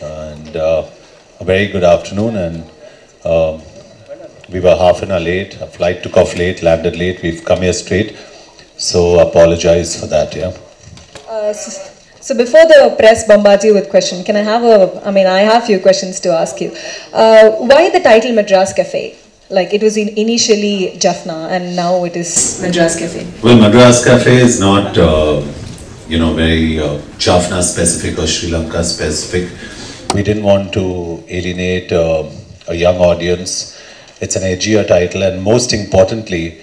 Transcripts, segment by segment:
and a very good afternoon. And we were half an hour late. Our flight took off late, landed late. We've come here straight, so apologize for that. Yeah. So before the press bombards you with questions, can I have I have a few questions to ask you. Why the title Madras Cafe? Like it was initially Jaffna and now it is Madras Cafe. Well, Madras Cafe is not, very Jaffna specific or Sri Lanka specific. We didn't want to alienate a young audience. It's an edgier title, and most importantly,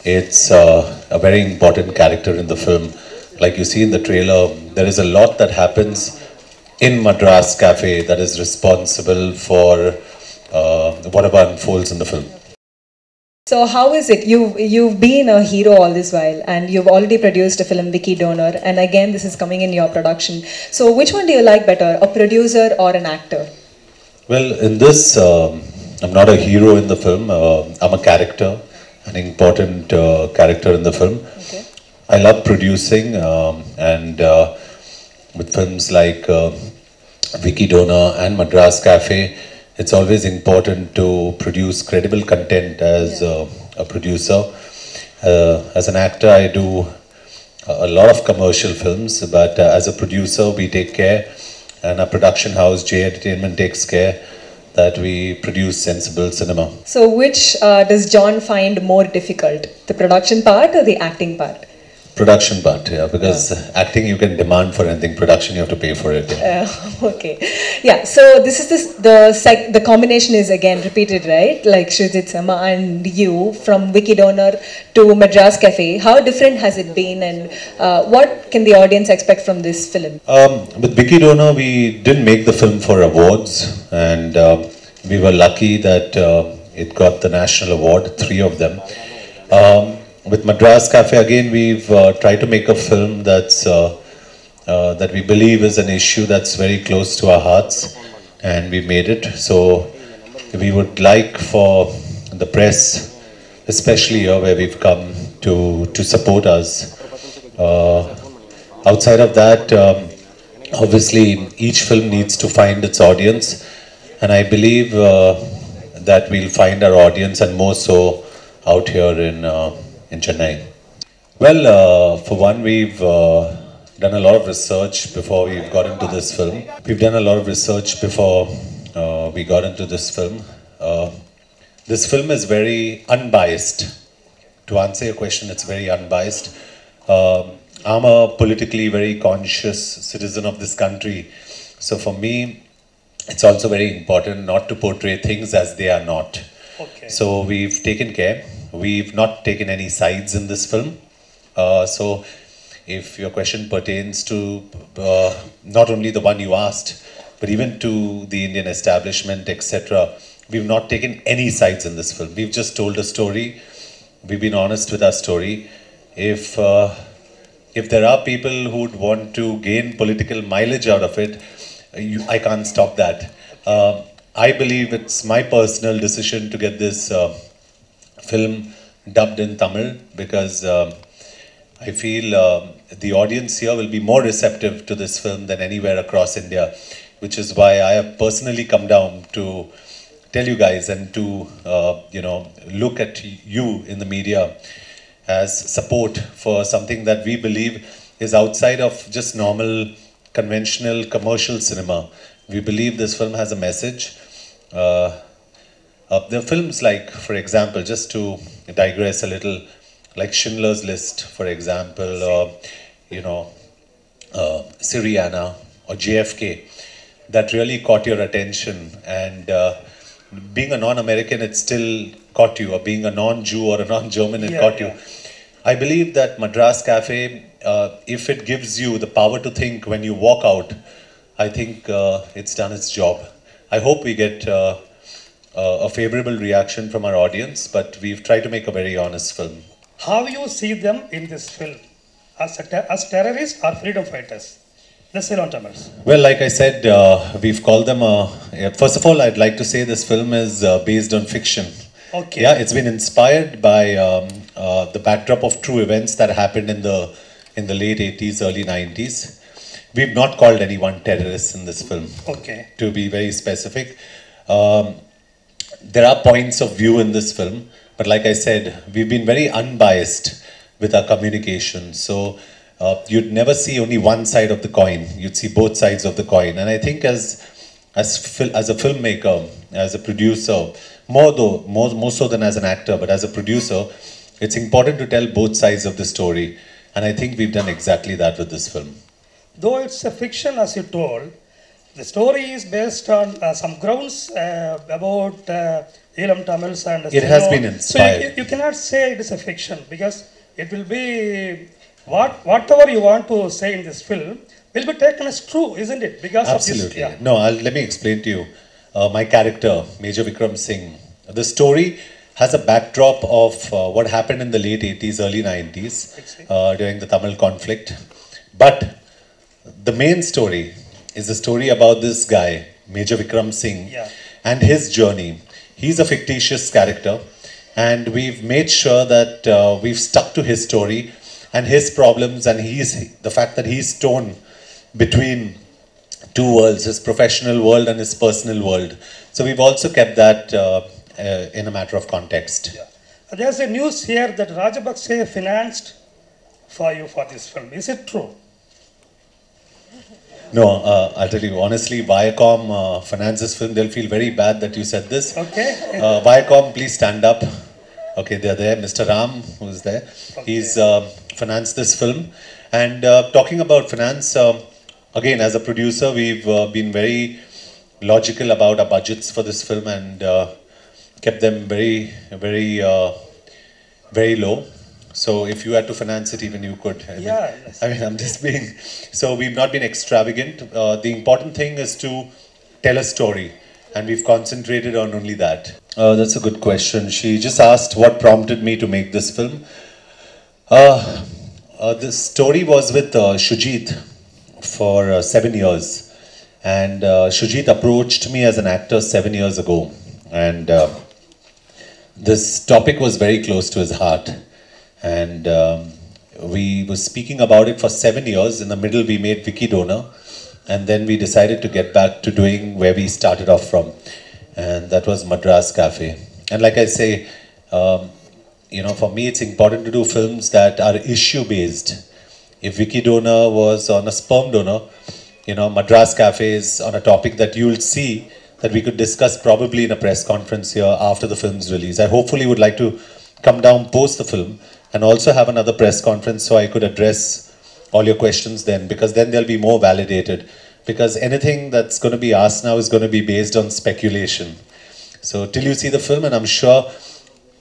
it's a very important character in the film. Like you see in the trailer, there is a lot that happens in Madras Cafe that is responsible for whatever unfolds in the film. So how is it? You've been a hero all this while, and you've already produced a film, Vicky Donor, and again this is coming in your production. So which one do you like better, a producer or an actor? Well, in this, I'm not a hero in the film. I'm a character, an important character in the film. Okay. I love producing, and with films like Vicky Donor and Madras Cafe, it's always important to produce credible content as a producer. As an actor, I do a lot of commercial films, but as a producer, we take care, and our production house, J Entertainment, takes care that we produce sensible cinema. So which does John find more difficult, the production part or the acting part? Production part, yeah, because acting you can demand for anything, production you have to pay for it. Yeah. Okay, yeah. So this is the combination is again repeated, right? Like Shoojit Sircar and you from Vicky Donor to Madras Cafe. How different has it been, and what can the audience expect from this film? With Vicky Donor, we didn't make the film for awards, and we were lucky that it got the national award, 3 of them. With Madras Cafe, again, we've tried to make a film that's that we believe is an issue that's very close to our hearts, and we made it. So we would like for the press, especially here where we've come, to support us. Outside of that, obviously each film needs to find its audience, and I believe that we'll find our audience, and more so out here in Chennai. Well, for one, we've done a lot of research before we got into this film. We've done a lot of research before we got into this film. This film is very unbiased. To answer your question, it's very unbiased. I'm a politically very conscious citizen of this country. So for me, it's also very important not to portray things as they are not. Okay. So we've taken care. We've not taken any sides in this film. So if your question pertains to not only the one you asked, but even to the Indian establishment, etc., we've not taken any sides in this film. We've just told a story. We've been honest with our story. If there are people who would want to gain political mileage out of it, I can't stop that. I believe it's my personal decision to get this film dubbed in Tamil, because I feel the audience here will be more receptive to this film than anywhere across India, which is why I have personally come down to tell you guys and to look at you in the media as support for something that we believe is outside of just normal conventional commercial cinema. We believe this film has a message. There are films like, for example, just to digress a little, like Schindler's List, for example, or Syriana or JFK, that really caught your attention. And being a non-American, it still caught you, or being a non-Jew or a non-German, it caught you. I believe that Madras Cafe, if it gives you the power to think when you walk out, I think it's done its job. I hope we get a favorable reaction from our audience, but we've tried to make a very honest film. How you see them in this film? As terrorists or freedom fighters? The Sri Lankans. Well, like I said, we've called them first of all, I'd like to say this film is based on fiction. Okay. Yeah, it's been inspired by the backdrop of true events that happened in the late 80s, early 90s. we've not called anyone terrorists in this film. Okay. To be very specific. There are points of view in this film, but like I said, we've been very unbiased with our communication. So you'd never see only one side of the coin. You'd see both sides of the coin. And I think as a filmmaker, as a producer, more so than as an actor, but as a producer, it's important to tell both sides of the story. And I think we've done exactly that with this film. Though it's a fiction, as you told, the story is based on some grounds about Elam Tamils and... It has been inspired. So you cannot say it is a fiction, because it will be... Whatever you want to say in this film will be taken as true, isn't it? Because absolutely. Of this, No, let me explain to you. My character, Major Vikram Singh, the story has a backdrop of what happened in the late 80s, early 90s during the Tamil conflict. But the main story is the story about this guy, Major Vikram Singh, and his journey. He's a fictitious character, and we've made sure that we've stuck to his story and his problems, and the fact that he's torn between two worlds, his professional world and his personal world. So we've also kept that in a matter of context. Yeah. There's a news here that Rajapaksa financed for you for this film. Is it true? No, I'll tell you honestly, Viacom finances film. They'll feel very bad that you said this. Okay. Viacom, please stand up. Okay, they're there. Mr. Ram, who's there, he's financed this film. And talking about finance, again, as a producer, we've been very logical about our budgets for this film and kept them very, very, very low. So if you had to finance it, even you could. I mean, I'm just being... So we've not been extravagant. The important thing is to tell a story. And we've concentrated on only that. That's a good question. She just asked what prompted me to make this film. This story was with Shoojit for 7 years. And Shoojit approached me as an actor 7 years ago. And this topic was very close to his heart. And we were speaking about it for 7 years. In the middle, we made Vicky Donor. And then we decided to get back to doing where we started off from. And that was Madras Cafe. And like I say, you know, for me, it's important to do films that are issue-based. If Vicky Donor was on a sperm donor, you know, Madras Cafe is on a topic that you'll see that we could discuss probably in a press conference here after the film's release. I hopefully would like to come down post the film and also have another press conference so I could address all your questions then, because then they'll be more validated. Because anything that's going to be asked now is going to be based on speculation. So till you see the film, and I'm sure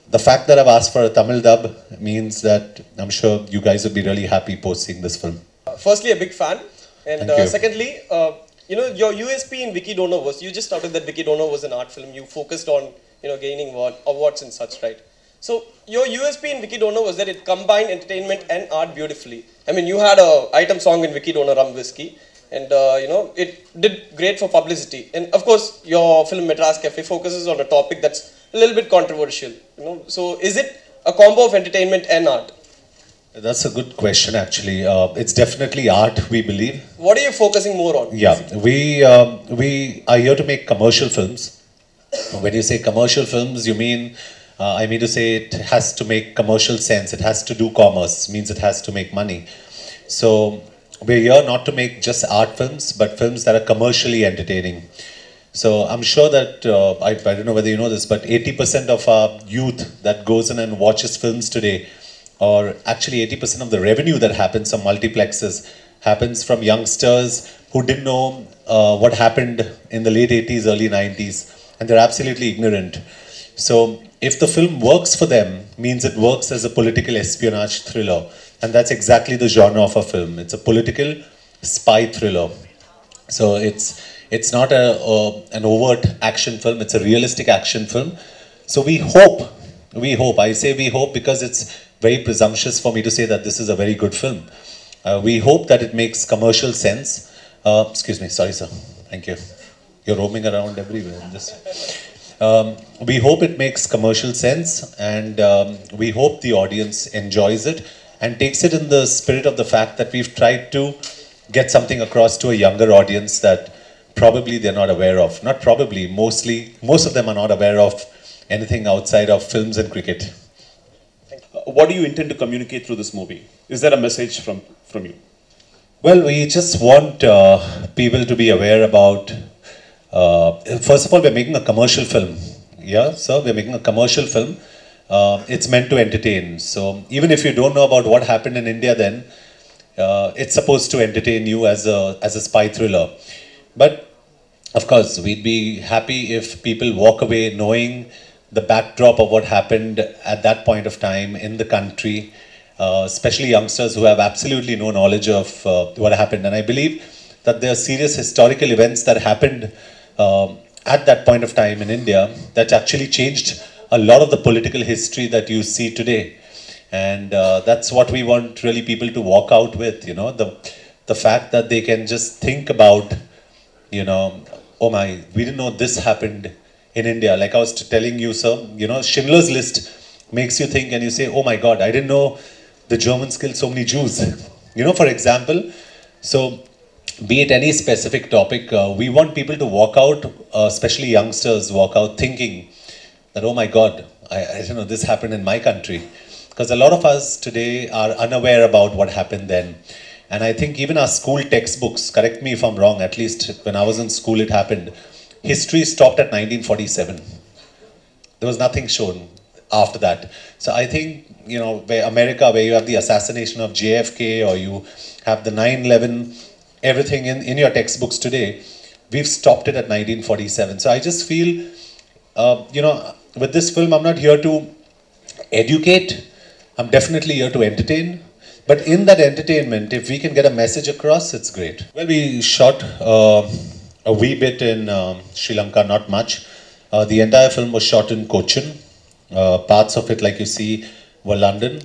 the fact that I've asked for a Tamil dub means that I'm sure you guys would be really happy post seeing this film. Firstly, a big fan. And Thank you. Secondly, you know, your USP in Vicky Donor was, you just started that Vicky Donor was an art film. You focused on, you know, gaining awards and such, right? So your USP in Vicky Donor was that it combined entertainment and art beautifully. I mean, you had an item song in Vicky Donor, Rum Whiskey, and you know, it did great for publicity. And of course, your film Madras Cafe focuses on a topic that's a little bit controversial. You know, so is it a combo of entertainment and art? That's a good question, actually. It's definitely art, we believe. What are you focusing more on? Yeah, we are here to make commercial films. When you say commercial films, you mean, I mean to say it has to make commercial sense. It has to do commerce, means it has to make money. So we're here not to make just art films, but films that are commercially entertaining. So I'm sure that, I don't know whether you know this, but 80% of our youth that goes in and watches films today, or actually 80% of the revenue that happens from multiplexes happens from youngsters who didn't know what happened in the late 80s, early 90s, and they're absolutely ignorant. So if the film works for them, means it works as a political espionage thriller. And that's exactly the genre of a film. It's a political spy thriller. So it's not an overt action film, it's a realistic action film. So we hope, I say we hope because it's very presumptuous for me to say that this is a very good film. We hope that it makes commercial sense. Excuse me, sorry sir, thank you. You're roaming around everywhere. We hope it makes commercial sense, and we hope the audience enjoys it and takes it in the spirit of the fact that we've tried to get something across to a younger audience that probably they're not aware of. Not probably, mostly, most of them are not aware of anything outside of films and cricket. What do you intend to communicate through this movie? Is there a message from you? Well, we just want people to be aware about, first of all, we're making a commercial film. Yeah, so we're making a commercial film. It's meant to entertain. So even if you don't know about what happened in India then, it's supposed to entertain you as a spy thriller. But of course, we'd be happy if people walk away knowing the backdrop of what happened at that point of time in the country, especially youngsters who have absolutely no knowledge of what happened. And I believe that there are serious historical events that happened at that point of time in India that actually changed a lot of the political history that you see today. And that's what we want really people to walk out with, you know, the fact that they can just think about, you know, oh my, we didn't know this happened in India. Like I was telling you, sir, you know, Schindler's List makes you think and you say, oh my God, I didn't know the Germans killed so many Jews. You know, for example. So be it any specific topic, we want people to walk out, especially youngsters, walk out thinking that, oh my God, I didn't know this happened in my country. Because a lot of us today are unaware about what happened then. And I think even our school textbooks, correct me if I'm wrong, at least when I was in school it happened, history stopped at 1947. There was nothing shown after that. So I think, you know, where America, where you have the assassination of JFK or you have the 9/11, everything in your textbooks today, we've stopped it at 1947. So I just feel, you know, with this film, I'm not here to educate. I'm definitely here to entertain. But in that entertainment, if we can get a message across, it's great. Well, we shot a wee bit in Sri Lanka, not much. The entire film was shot in Cochin. Parts of it, like you see, were London.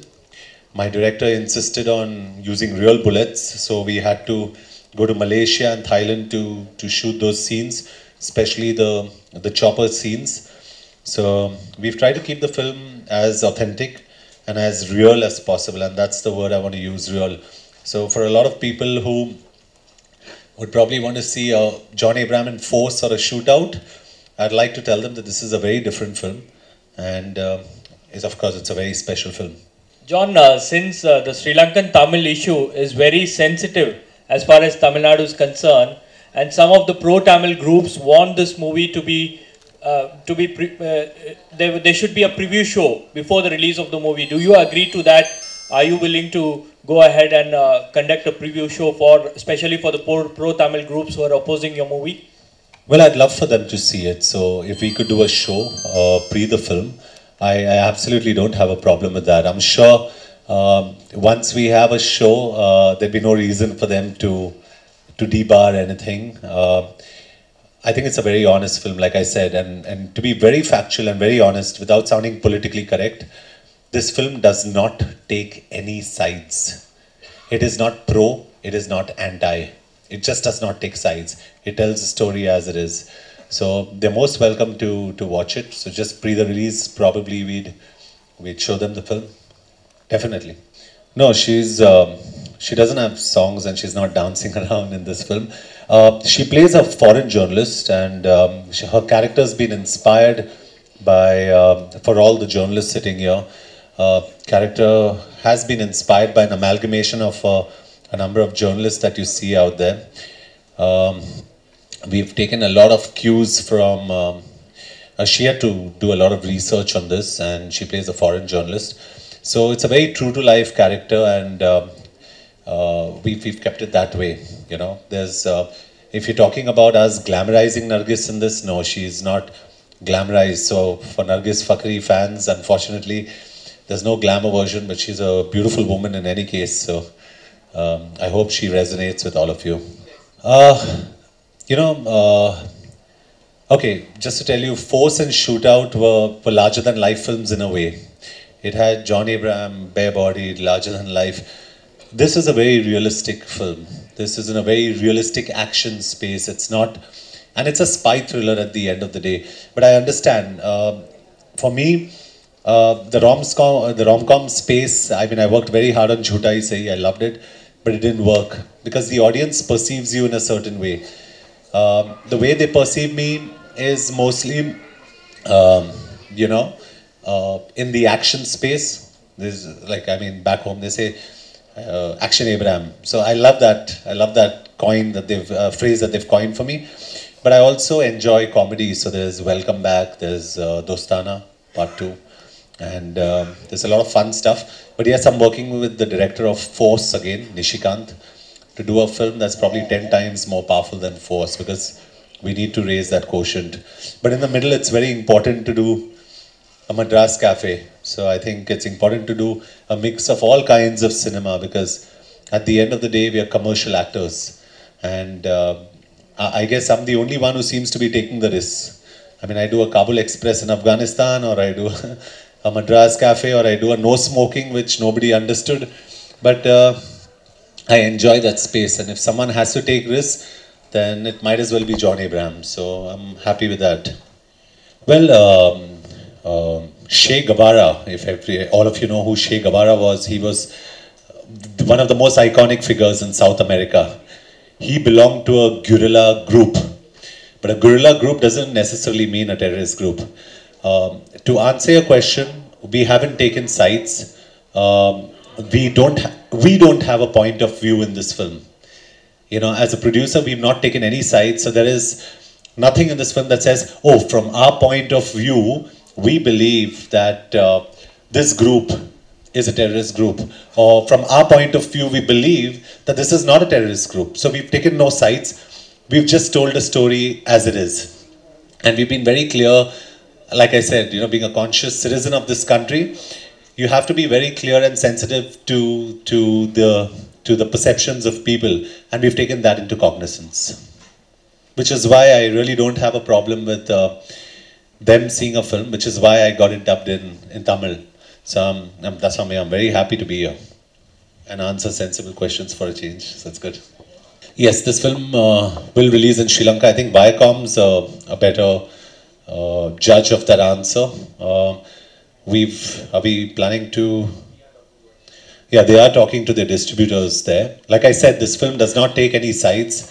My director insisted on using real bullets, so we had to go to Malaysia and Thailand to shoot those scenes, especially the chopper scenes. So we've tried to keep the film as authentic and as real as possible, and that's the word I want to use, real. So for a lot of people who would probably want to see a John Abraham in force or a shootout, I'd like to tell them that this is a very different film, and of course it's a very special film. John, since the Sri Lankan Tamil issue is very sensitive as far as Tamil Nadu is concerned, and some of the pro-Tamil groups want this movie to be there should be a preview show before the release of the movie. Do you agree to that? Are you willing to go ahead and conduct a preview show especially for the pro-Tamil groups who are opposing your movie? Well, I'd love for them to see it. So if we could do a show pre the film, I absolutely don't have a problem with that. I'm sure once we have a show, there'd be no reason for them to debar anything. I think it's a very honest film, like I said, and to be very factual and very honest, without sounding politically correct, this film does not take any sides. It is not pro, it is not anti. It just does not take sides. It tells the story as it is. So they're most welcome to watch it. So just pre the release, probably we'd show them the film. Definitely. No, she doesn't have songs and she's not dancing around in this film. She plays a foreign journalist, and her character has been inspired by, for all the journalists sitting here, character has been inspired by an amalgamation of a number of journalists that you see out there. We've taken a lot of cues from, she had to do a lot of research on this, and she plays a foreign journalist. So it's a very true to life character, and we've kept it that way. You know, there's if you're talking about us glamorizing Nargis in this, no, she's not glamorized. So for Nargis Fakhri fans, unfortunately, there's no glamour version, but she's a beautiful woman in any case. So I hope she resonates with all of you. You know, okay, just to tell you, Force and Shootout were larger than life films in a way. It had John Abraham, bare-bodied, larger than life. This is a very realistic film. This is in a very realistic action space. It's not, and it's a spy thriller at the end of the day. But I understand. For me, the rom-com space. I mean, I worked very hard on Jhuta Hi Sahi. I loved it. but it didn't work because the audience perceives you in a certain way. The way they perceive me is mostly, you know, in the action space. There's like, I mean, back home they say Action Abraham. So I love that. I love that coin that they've phrase that they've coined for me. But I also enjoy comedy. So there's Welcome Back. There's Dostana Part 2. And there's a lot of fun stuff. But yes, I'm working with the director of Force again, Nishikant, to do a film that's probably 10 times more powerful than Force, because we need to raise that quotient. But in the middle, it's very important to do a Madras Cafe. So I think it's important to do a mix of all kinds of cinema, because at the end of the day, we are commercial actors. And I guess I'm the only one who seems to be taking the risk. I mean, I do a Kabul Express in Afghanistan, or I do a Madras Cafe, or I do a no smoking, which nobody understood. But I enjoy that space. And if someone has to take risks, then it might as well be John Abraham. So I'm happy with that. Well, Che Guevara, if all of you know who Che Guevara was, he was one of the most iconic figures in South America. He belonged to a guerrilla group. But a guerrilla group doesn't necessarily mean a terrorist group. To answer your question, we haven't taken sides. We don't have a point of view in this film. You know, as a producer, we've not taken any sides. So there is nothing in this film that says, oh, from our point of view, we believe that this group is a terrorist group. Or from our point of view, we believe that this is not a terrorist group. So we've taken no sides. We've just told a story as it is. And we've been very clear, like I said, you know, being a conscious citizen of this country, you have to be very clear and sensitive to the perceptions of people. And we've taken that into cognizance. Which is why I really don't have a problem with them seeing a film, which is why I got it dubbed in Tamil. So that's why I'm very happy to be here and answer sensible questions for a change. So that's good. Yes, this film will release in Sri Lanka. I think Viacom's a better judge of that answer. Are we planning to? Yeah, they are talking to their distributors there. Like I said, this film does not take any sides.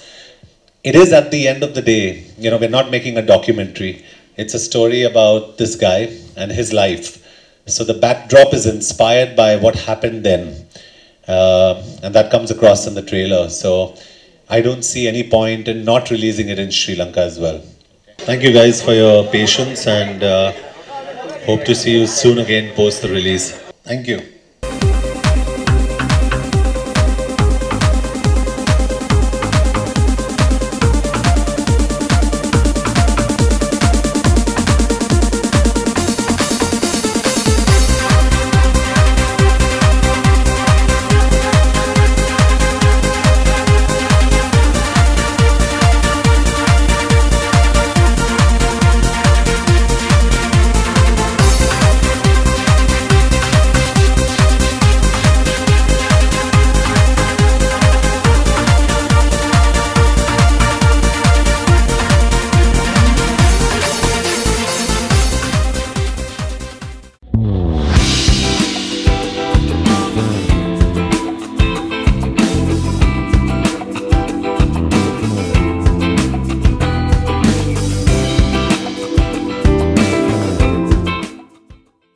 It is, at the end of the day, you know, we're not making a documentary. It's a story about this guy and his life. So the backdrop is inspired by what happened then. And that comes across in the trailer. So I don't see any point in not releasing it in Sri Lanka as well. Thank you guys for your patience, and hope to see you soon again post the release. Thank you.